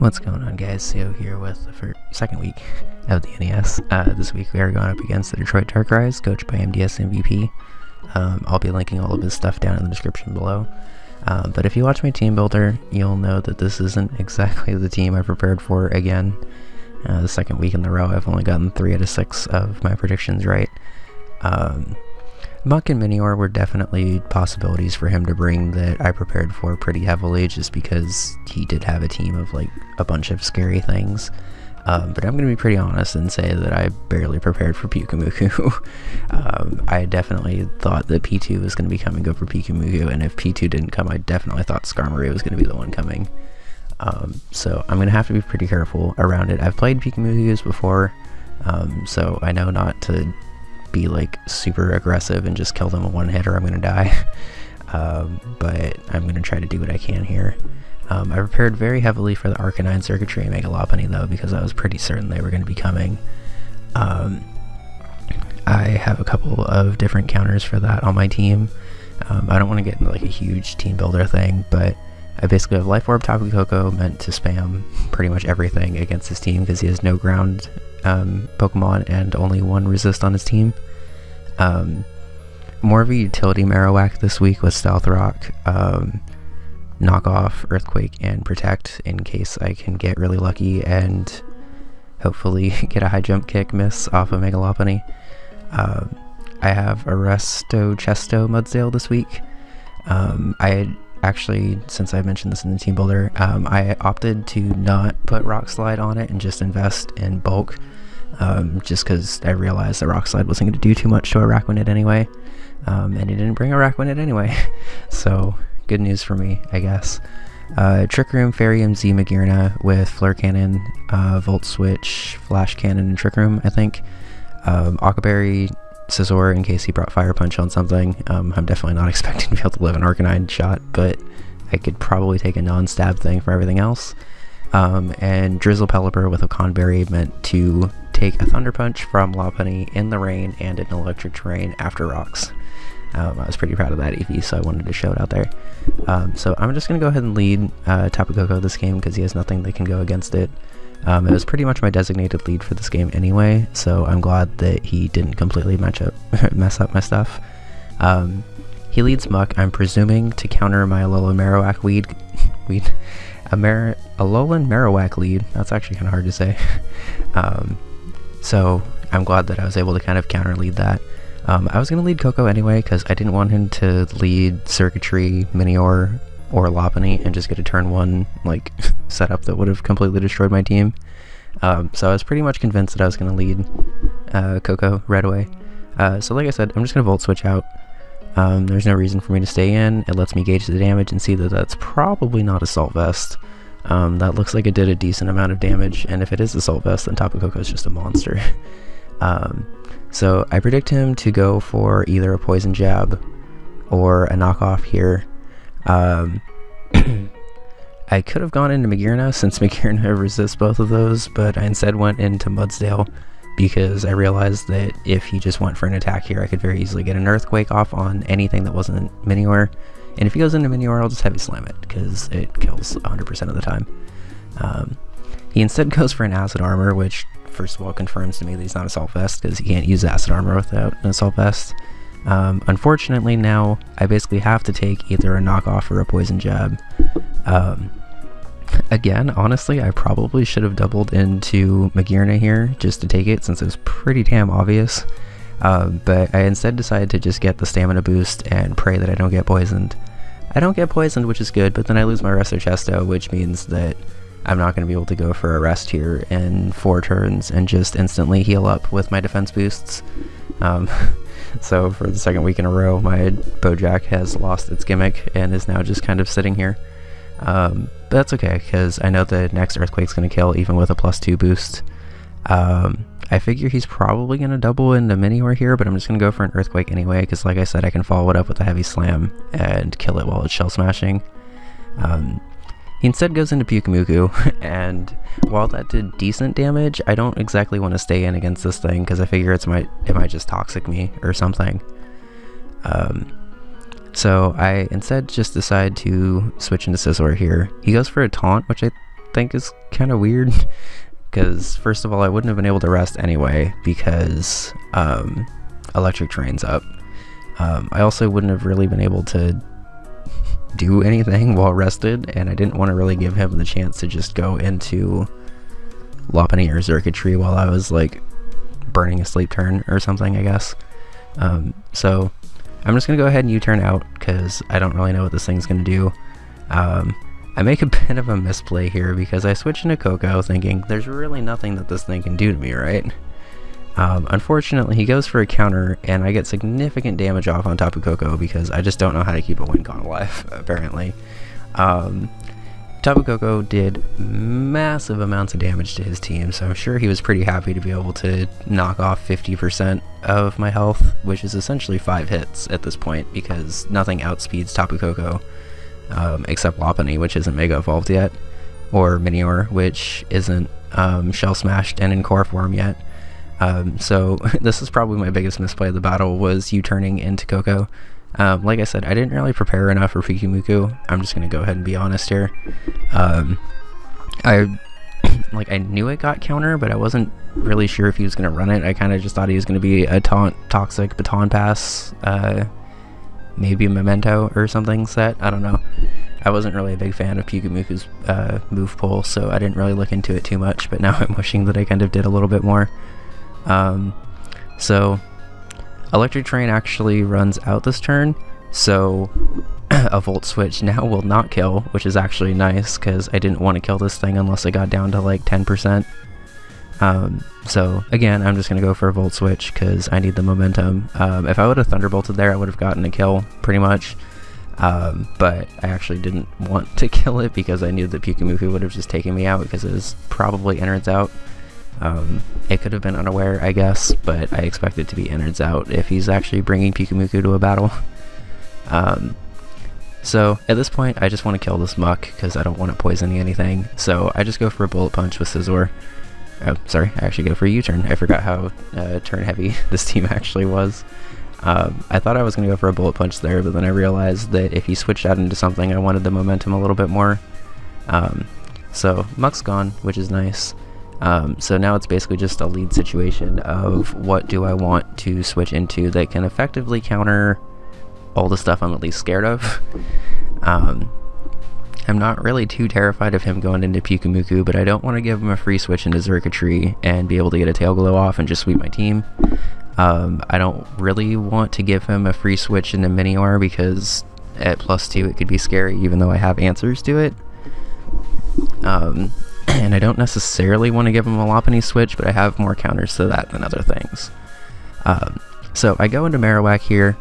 What's going on, guys? So here with the second week of the NES. This week we are going up against the Detroit Darkrais, coached by MDS MVP. I'll be linking all of his stuff down in the description below. But if you watch my team builder, you'll know that this isn't exactly the team I prepared for again. The second week in a row, I've only gotten 3 out of 6 of my predictions right. Muck and Minior were definitely possibilities for him to bring that I prepared for pretty heavily, just because he did have a team of like a bunch of scary things. But I'm going to be pretty honest and say that I barely prepared for Pyukumuku. I definitely thought that P2 was going to be coming over Pyukumuku, and if P2 didn't come, I definitely thought Skarmory was going to be the one coming. So I'm going to have to be pretty careful around it. I've played Pyukumukus before, so I know not to be like super aggressive and just kill them in one hit or I'm gonna die. But I'm gonna try to do what I can here. I prepared very heavily for the Arcanine, Circuitry, and Mega-Lopunny though, because I was pretty certain they were going to be coming. I have a couple of different counters for that on my team. I don't want to get into like a huge team builder thing, but I basically have Life Orb, Tapu, Koko meant to spam pretty much everything against his team because he has no ground Pokemon and only 1 resist on his team. More of a utility Marowak this week with Stealth Rock, Knock Off, Earthquake, and Protect in case I can get really lucky and hopefully get a high jump kick miss off of Mega-Lopunny. I have Arresto Chesto Mudsdale this week. I actually, since I mentioned this in the team builder, I opted to not put Rock Slide on it and just invest in bulk, just because I realized that Rock Slide wasn't going to do too much to a Araquanid anyway, and he didn't bring a Araquanid anyway, so good news for me, I guess. Trick Room, Fairyum, Z Magearna with Flare Cannon, Volt Switch, Flash Cannon, and Trick Room, I think. Aqua Berry, Scizor in case he brought Fire Punch on something. I'm definitely not expecting to be able to live an Arcanine shot, but I could probably take a non-stab thing for everything else. And Drizzle Pelipper with a Conberry meant to take a Thunder Punch from Lopunny in the rain and in electric terrain after rocks. I was pretty proud of that EV, so I wanted to show it out there. So I'm just going to go ahead and lead Tapu Koko this game because he has nothing that can go against it. It was pretty much my designated lead for this game anyway, so I'm glad that he didn't completely mess up my stuff. He leads Muck, I'm presuming, to counter my Alolan-Marowak Alolan-Marowak lead. That's actually kind of hard to say. So I'm glad that I was able to kind of counter lead that. I was going to lead Koko anyway because I didn't want him to lead Circuitry, Minior, or Lopunny and just get a turn 1 like setup that would have completely destroyed my team. So I was pretty much convinced that I was going to lead Koko right away. So like I said, I'm just going to Volt Switch out. There's no reason for me to stay in. It lets me gauge the damage and see that that's probably not Assault Vest. That looks like it did a decent amount of damage, and if it is Assault Vest, then Tapu Koko is just a monster. So I predict him to go for either a Poison Jab or a knockoff here. I could have gone into Magearna since Magearna resists both of those, but I instead went into Mudsdale because I realized that if he just went for an attack here, I could very easily get an Earthquake off on anything that wasn't Minior. And if he goes into Minior, I'll just Heavy Slam it because it kills 100% of the time. He instead goes for an Acid Armor, which first of all confirms to me that he's not Assault Vest because he can't use Acid Armor without an Assault Vest. Unfortunately now I basically have to take either a knockoff or a Poison Jab. Again, honestly, I probably should have doubled into Magearna here just to take it since it was pretty damn obvious. But I instead decided to just get the stamina boost and pray that I don't get poisoned. I don't get poisoned, which is good, but then I lose my Resto Chesto, which means that I'm not going to be able to go for a rest here in 4 turns and just instantly heal up with my defense boosts. So for the second week in a row, my Bojack has lost its gimmick and is now just kind of sitting here. But that's okay, because I know the next Earthquake's going to kill even with a +2 boost. I figure he's probably going to double into Minior here, but I'm just going to go for an Earthquake anyway, because like I said, I can follow it up with a Heavy Slam and kill it while it's Shell Smashing. He instead goes into Pyukumuku, and while that did decent damage, I don't exactly want to stay in against this thing, because I figure it might just Toxic me or something. So I instead just decide to switch into Scizor here. He goes for a Taunt, which I think is kind of weird, because first of all, I wouldn't have been able to rest anyway because electric terrain's up. I also wouldn't have really been able to do anything while rested, and I didn't want to really give him the chance to just go into Lopunny or circuitry while I was like burning a sleep turn or something, I guess. So I'm just gonna go ahead and U-turn out because I don't really know what this thing's gonna do. I make a bit of a misplay here because I switch into Koko thinking there's really nothing that this thing can do to me, right? Unfortunately, he goes for a counter and I get significant damage off on Tapu Koko because I just don't know how to keep a Wincon alive, apparently. Tapu Koko did massive amounts of damage to his team, so I'm sure he was pretty happy to be able to knock off 50% of my health, which is essentially 5 hits at this point because nothing outspeeds Tapu Koko except Lopunny, which isn't Mega Evolved yet, or Minior, which isn't Shell Smashed and in core form yet. So this is probably my biggest misplay of the battle, was U-turning into Koko. Like I said, I didn't really prepare enough for Pikumuku. I'm just gonna go ahead and be honest here. I knew it got counter, but I wasn't really sure if he was gonna run it. I kind of just thought he was gonna be a toxic baton pass, maybe a memento or something set. I don't know. I wasn't really a big fan of Pikumuku's move pool, so I didn't really look into it too much, but now I'm wishing that I kind of did a little bit more. So Electric Terrain actually runs out this turn, so a Volt Switch now will not kill, which is actually nice because I didn't want to kill this thing unless I got down to like 10%. So again, I'm just going to go for a Volt Switch because I need the momentum. If I would have Thunderbolted there, I would have gotten a kill pretty much, but I actually didn't want to kill it because I knew that Pikumuku would have just taken me out because it was probably innards out. It could have been unaware, I guess, but I expect it to be innards out if he's actually bringing Pikumuku to a battle. So at this point, I just want to kill this muck because I don't want it poisoning anything. So I just go for a Bullet Punch with Scizor. Oh, sorry, I actually go for a U-turn. I forgot how turn heavy this team actually was. I thought I was going to go for a Bullet Punch there, but then I realized that if he switched out into something, I wanted the momentum a little bit more. So Muck's gone, which is nice. So now it's basically just a lead situation of what do I want to switch into that can effectively counter all the stuff I'm at least scared of. I'm not really too terrified of him going into Pikumuku, but I don't want to give him a free switch into Xurkitree and be able to get a Tail Glow off and just sweep my team. I don't really want to give him a free switch into Minior because at +2 it could be scary even though I have answers to it. And I don't necessarily want to give him a Lopunny switch, but I have more counters to that than other things. So I go into Marowak here.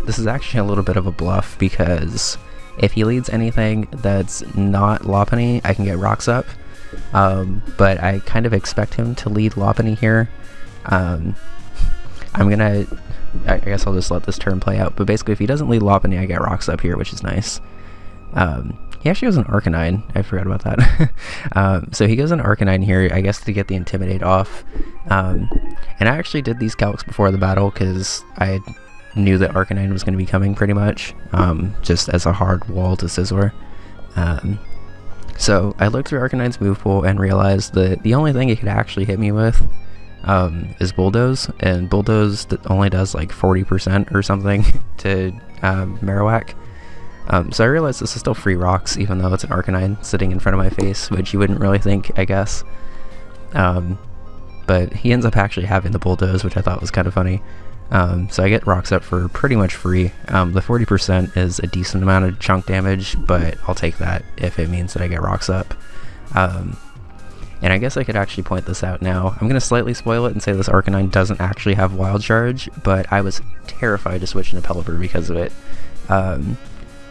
This is actually a little bit of a bluff because if he leads anything that's not Lopunny, I can get Rocks Up. But I kind of expect him to lead Lopunny here. I guess I'll just let this turn play out, but basically if he doesn't lead Lopunny, I get Rocks Up here, which is nice. He actually goes an Arcanine. I forgot about that. So he goes an Arcanine here, I guess to get the Intimidate off. And I actually did these calcs before the battle because I knew that Arcanine was going to be coming pretty much, just as a hard wall to Scizor. So I looked through Arcanine's move pool and realized that the only thing it could actually hit me with is Bulldoze, and Bulldoze only does like 40% or something to Marowak. So I realized this is still free rocks, even though it's an Arcanine sitting in front of my face, which you wouldn't really think, I guess. But he ends up actually having the Bulldoze, which I thought was kind of funny. So I get Rocks Up for pretty much free. The 40% is a decent amount of chunk damage, but I'll take that if it means that I get Rocks Up. And I guess I could actually point this out now. I'm going to slightly spoil it and say this Arcanine doesn't actually have Wild Charge, but I was terrified to switch into Pelipper because of it.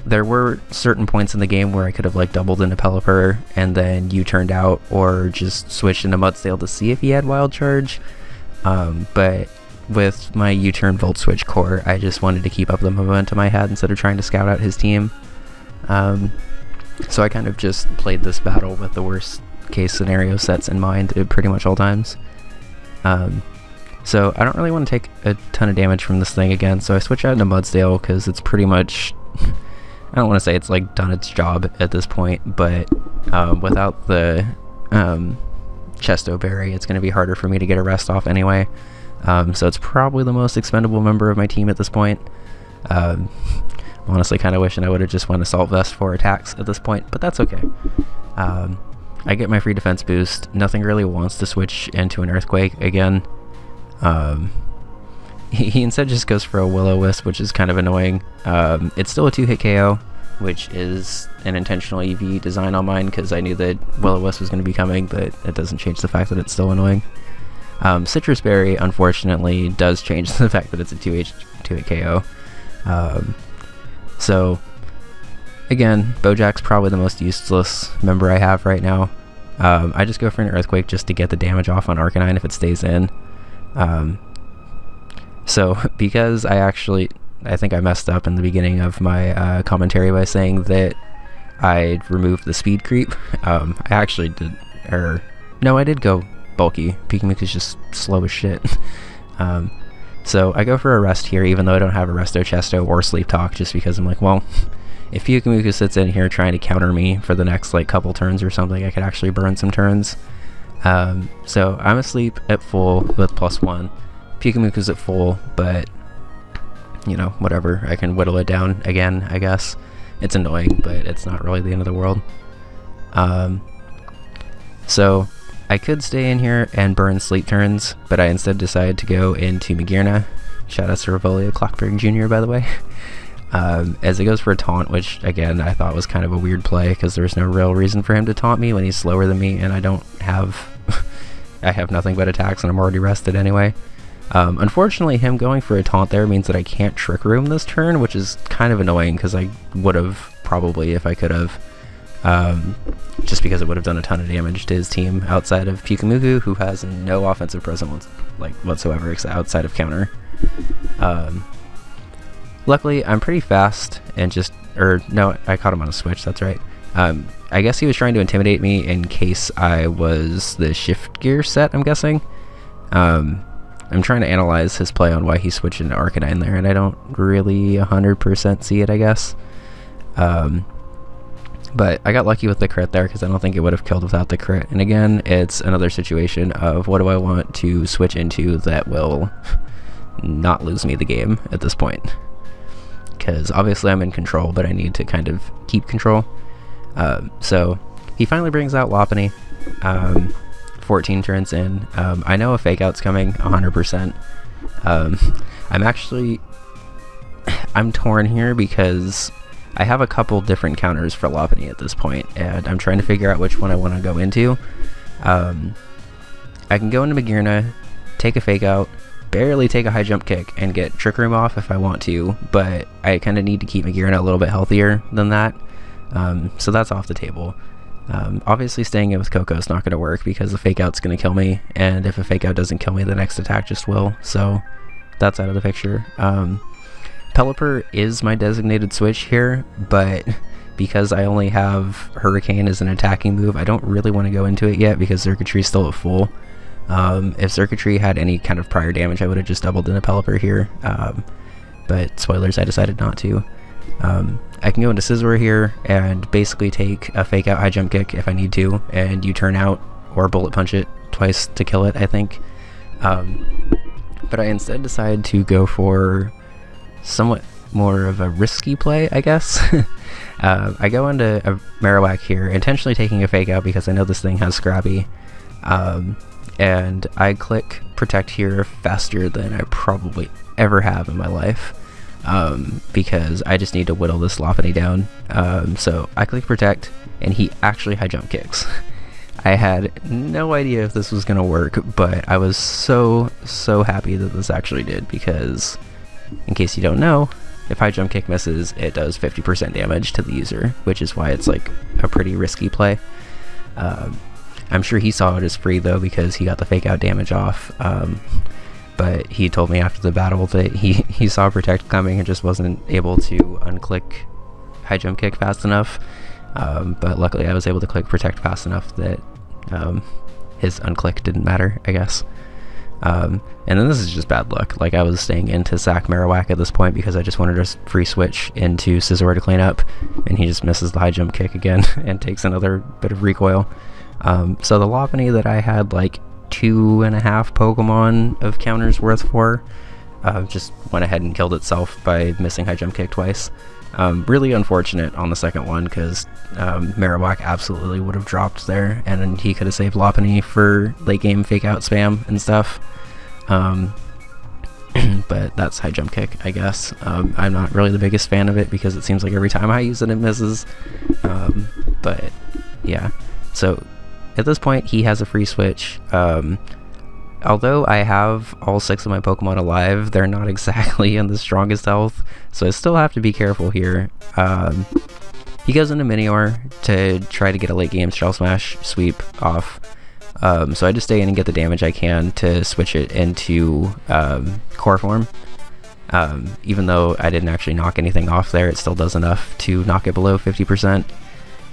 There were certain points in the game where I could have like doubled into Pelipper and then U-turned out or just switched into Mudsdale to see if he had Wild Charge. But with my U-turn Volt Switch core, I just wanted to keep up the momentum I had instead of trying to scout out his team. So I kind of just played this battle with the worst case scenario sets in mind at pretty much all times. So I don't really want to take a ton of damage from this thing again, so I switch out into Mudsdale because it's pretty much, I don't want to say it's like done its job at this point, but Without the Chesto Berry, it's going to be harder for me to get a rest off anyway. So it's probably the most expendable member of my team at this point. Honestly kind of wishing I would have just won Assault Vest for attacks at this point, but that's okay. I get my free defense boost. Nothing really wants to switch into an Earthquake again. He instead just goes for a Will-O-Wisp, which is kind of annoying. It's still a 2-hit KO, which is an intentional EV design on mine because I knew that Will-O-Wisp was going to be coming, but it doesn't change the fact that it's still annoying. Citrus Berry, unfortunately, does change the fact that it's a 2-hit KO. So, again, Bojack's probably the most useless member I have right now. I just go for an Earthquake just to get the damage off on Arcanine if it stays in. So, because I think I messed up in the beginning of my commentary by saying that I removed the speed creep. I actually did, no, I did go bulky. Pikamuku's just slow as shit. So I go for a rest here, even though I don't have a Resto Chesto or Sleep Talk, just because I'm like, well, if Pikamuku sits in here trying to counter me for the next like couple turns or something, I could actually burn some turns. So I'm asleep at full with +1. Pikamuku's at full, but you know, whatever. I can whittle it down again, I guess. It's annoying, but it's not really the end of the world. So I could stay in here and burn sleep turns, but I instead decided to go into Magearna. Shout out to Revolio Clockberg Jr., by the way. As it goes for a taunt, which, again, I thought was kind of a weird play, because there's no real reason for him to taunt me when he's slower than me, and I don't have... I have nothing but attacks, and I'm already rested anyway. Unfortunately, him going for a taunt there means that I can't Trick Room this turn, which is kind of annoying, because I would have, probably, if I could have. Just because it would have done a ton of damage to his team outside of Pikamuku, who has no offensive presence whatsoever outside of counter. Luckily, I'm pretty fast and no, I caught him on a switch, that's right. I guess he was trying to intimidate me in case I was the shift gear set, I'm guessing. I'm trying to analyze his play on why he switched into Arcanine there, and I don't really 100% see it, I guess. But I got lucky with the crit there because I don't think it would have killed without the crit. And again, it's another situation of what do I want to switch into that will not lose me the game at this point. Because obviously I'm in control, but I need to kind of keep control. So he finally brings out Lopunny. 14 turns in. I know a Fake Out's coming 100%. I'm torn here because I have a couple different counters for Lopunny at this point, and I'm trying to figure out which one I want to go into. I can go into Magearna, take a Fake Out, barely take a high jump kick, and get Trick Room off if I want to, but I kind of need to keep Magearna a little bit healthier than that. So that's off the table. Obviously staying in with Koko is not going to work because the Fake Out's going to kill me, and if a Fake Out doesn't kill me, the next attack just will, so that's out of the picture. Pelipper is my designated switch here, but because I only have Hurricane as an attacking move, I don't really want to go into it yet because Circuitry's still at full. If Circuitry had any kind of prior damage, I would have just doubled into Pelipper here, but spoilers, I decided not to. I can go into Scizor here and basically take a Fake Out high jump kick if I need to, and you turn out or bullet punch it twice to kill it, I think. But I instead decided to go for somewhat more of a risky play, I guess. I go into a Marowak here, intentionally taking a Fake Out because I know this thing has Scrabby, and I click Protect here faster than I probably ever have in my life, because I just need to whittle this Lopunny down. So I click Protect, and he actually high jump kicks. I had no idea if this was going to work, but I was so happy that this actually did, because in case you don't know, if high jump kick misses, it does 50% damage to the user, which is why it's like a pretty risky play. I'm sure he saw it as free though, because he got the Fake Out damage off, but he told me after the battle that he saw Protect coming and just wasn't able to unclick high jump kick fast enough, but luckily I was able to click Protect fast enough that his unclick didn't matter, I guess. And then this is just bad luck. Like, I was staying into sack Marowak at this point because I just wanted to free switch into Scizor to clean up, and he just misses the high jump kick again and takes another bit of recoil. So the Lopunny that I had like 2.5 Pokemon of counters worth for just went ahead and killed itself by missing high jump kick twice. Really unfortunate on the second one, because Marowak absolutely would have dropped there, and then he could have saved Lopunny for late game fake out spam and stuff. But that's high jump kick, I guess. I'm not really the biggest fan of it because it seems like every time I use it, it misses. But yeah, so at this point he has a free switch. Although I have all 6 of my Pokemon alive, they're not exactly in the strongest health, so I still have to be careful here. He goes into Minior to try to get a late game Shell Smash sweep off, so I just stay in and get the damage I can to switch it into Core Form. Even though I didn't actually knock anything off there, it still does enough to knock it below 50%.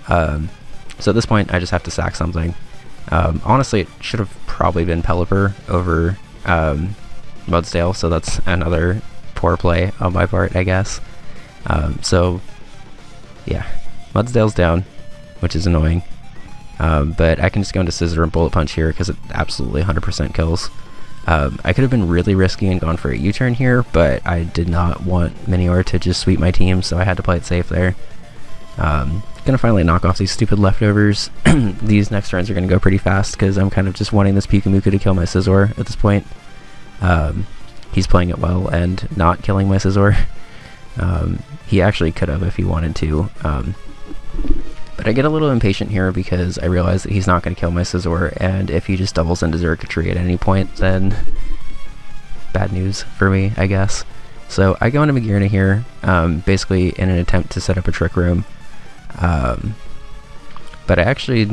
So at this point I just have to sack something. Honestly, it should have probably been Pelipper over Mudsdale, so that's another poor play on my part, I guess. So yeah, Mudsdale's down, which is annoying, but I can just go into Scizor and Bullet Punch here because it absolutely 100% kills. I could have been really risky and gone for a U-turn here, but I did not want Minior to just sweep my team, so I had to play it safe there. Gonna finally knock off these stupid leftovers. These next turns are gonna go pretty fast because I'm kind of just wanting this Pikamuku to kill my Scizor at this point. He's playing it well and not killing my Scizor. He actually could have if he wanted to. But I get a little impatient here because I realize that he's not going to kill my Scizor, and if he just doubles into Xurkitree at any point, then bad news for me, I guess. So I go into Magearna here, basically in an attempt to set up a Trick Room. But I actually,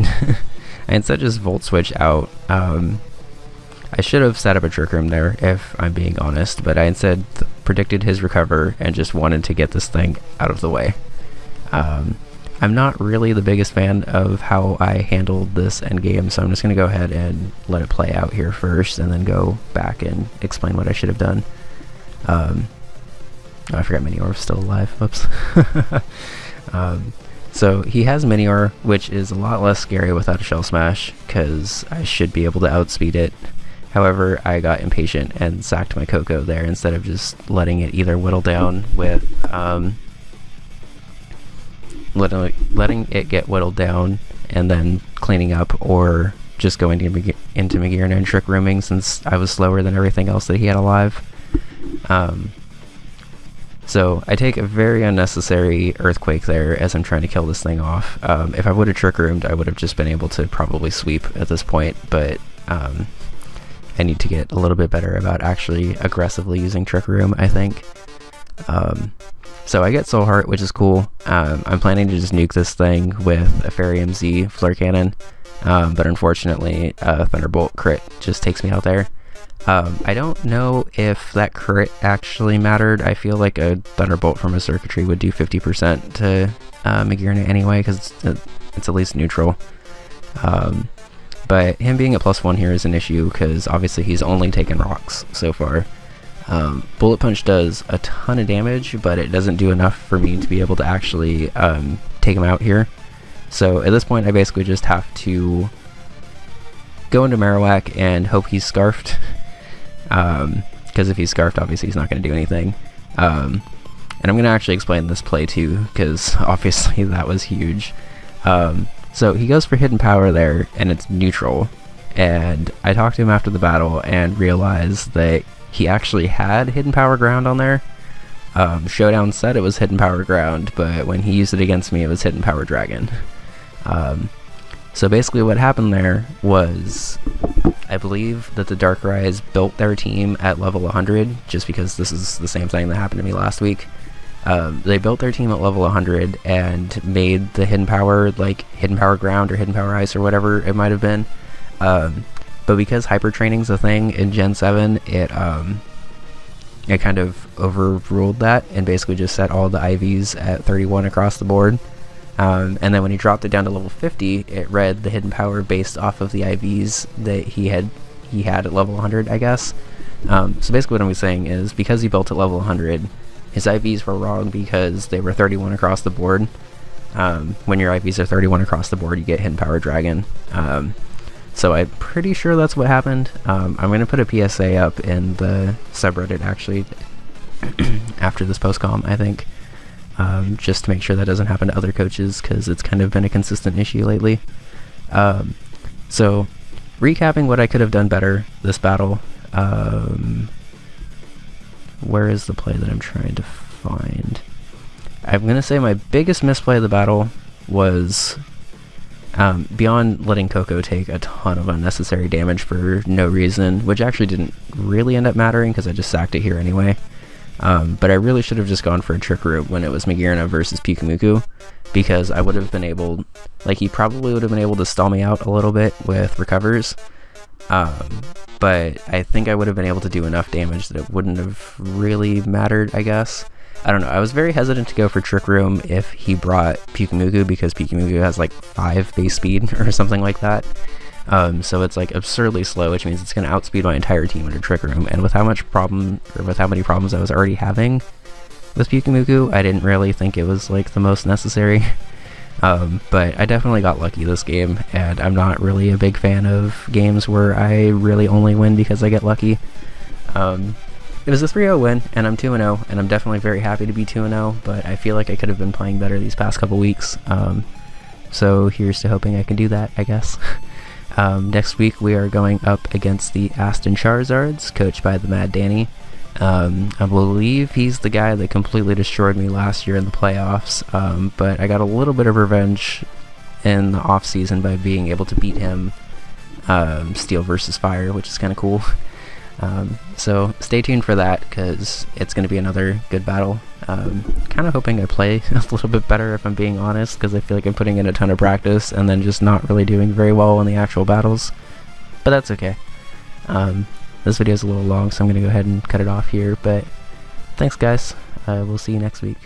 I instead just Volt Switch out. I should have set up a Trick Room there, if I'm being honest, but I instead predicted his recover and just wanted to get this thing out of the way. I'm not really the biggest fan of how I handled this endgame, so I'm just going to go ahead and let it play out here first, and then go back and explain what I should have done. Oh, I forgot Minior was still alive. Oops. So he has Minior, which is a lot less scary without a Shell Smash, because I should be able to outspeed it. However, I got impatient and sacked my Koko there instead of just letting it either whittle down with, letting it get whittled down and then cleaning up, or just going into Magearna and Trick Rooming since I was slower than everything else that he had alive. So I take a very unnecessary Earthquake there as I'm trying to kill this thing off. If I would have Trick Roomed, I would have just been able to probably sweep at this point, but I need to get a little bit better about actually aggressively using Trick Room, I think. So I get Soul Heart, which is cool. I'm planning to just nuke this thing with a Fairy Z Flare Cannon, but unfortunately Thunderbolt crit just takes me out there. I don't know if that crit actually mattered. I feel like a Thunderbolt from a Xurkitree would do 50% to Magearna anyway, because it's at least neutral. But him being a +1 here is an issue, because obviously he's only taken rocks so far. Bullet Punch does a ton of damage, but it doesn't do enough for me to be able to actually take him out here. So at this point I basically just have to go into Marowak and hope he's Scarfed. Because if he's Scarfed, obviously he's not going to do anything. And I'm going to actually explain this play too, because obviously that was huge. So he goes for Hidden Power there, and it's neutral. And I talked to him after the battle and realized that he actually had Hidden Power Ground on there. Showdown said it was Hidden Power Ground, but when he used it against me, it was Hidden Power Dragon. So basically what happened there was, I believe that the Darkrais built their team at level 100, just because this is the same thing that happened to me last week. They built their team at level 100 and made the Hidden Power, like Hidden Power Ground or Hidden Power Ice or whatever it might have been. But because Hyper Training's a thing in Gen 7, it kind of overruled that and basically just set all the IVs at 31 across the board. And then when he dropped it down to level 50, it read the Hidden Power based off of the IVs that he he had at level 100, I guess. So basically what I'm saying is, because he built at level 100, his IVs were wrong because they were 31 across the board. When your IVs are 31 across the board, you get Hidden Power Dragon. So I'm pretty sure that's what happened. I'm going to put a PSA up in the subreddit, actually, after this post-com, I think, just to make sure that doesn't happen to other coaches, because it's kind of been a consistent issue lately. So, recapping what I could have done better this battle, where is the play that I'm trying to find? I'm going to say my biggest misplay of the battle was, beyond letting Koko take a ton of unnecessary damage for no reason, which actually didn't really end up mattering because I just sacked it here anyway. But I really should have just gone for a Trick Root when it was Magearna versus Pyukumuku, because I would have been able, like, he probably would have been able to stall me out a little bit with recovers, but I think I would have been able to do enough damage that it wouldn't have really mattered, I guess. I don't know, I was very hesitant to go for Trick Room if he brought Pyukumuku, because Pyukumuku has like 5 base speed or something like that. So it's like absurdly slow, which means it's going to outspeed my entire team under Trick Room, and with how many problems I was already having with Pyukumuku, I didn't really think it was like the most necessary. But I definitely got lucky this game, and I'm not really a big fan of games where I really only win because I get lucky. It was a 3-0 win, and I'm 2-0, and I'm definitely very happy to be 2-0, but I feel like I could have been playing better these past couple weeks. So here's to hoping I can do that, I guess. Next week we are going up against the Aston Charizards, coached by the Mad Danny. I believe he's the guy that completely destroyed me last year in the playoffs, but I got a little bit of revenge in the off-season by being able to beat him Steel versus Fire, which is kind of cool. So stay tuned for that, because it's going to be another good battle. Kind of hoping I play a little bit better, if I'm being honest, because I feel like I'm putting in a ton of practice and then just not really doing very well in the actual battles, but that's okay. This video is a little long, so I'm going to go ahead and cut it off here, but thanks guys, we'll see you next week.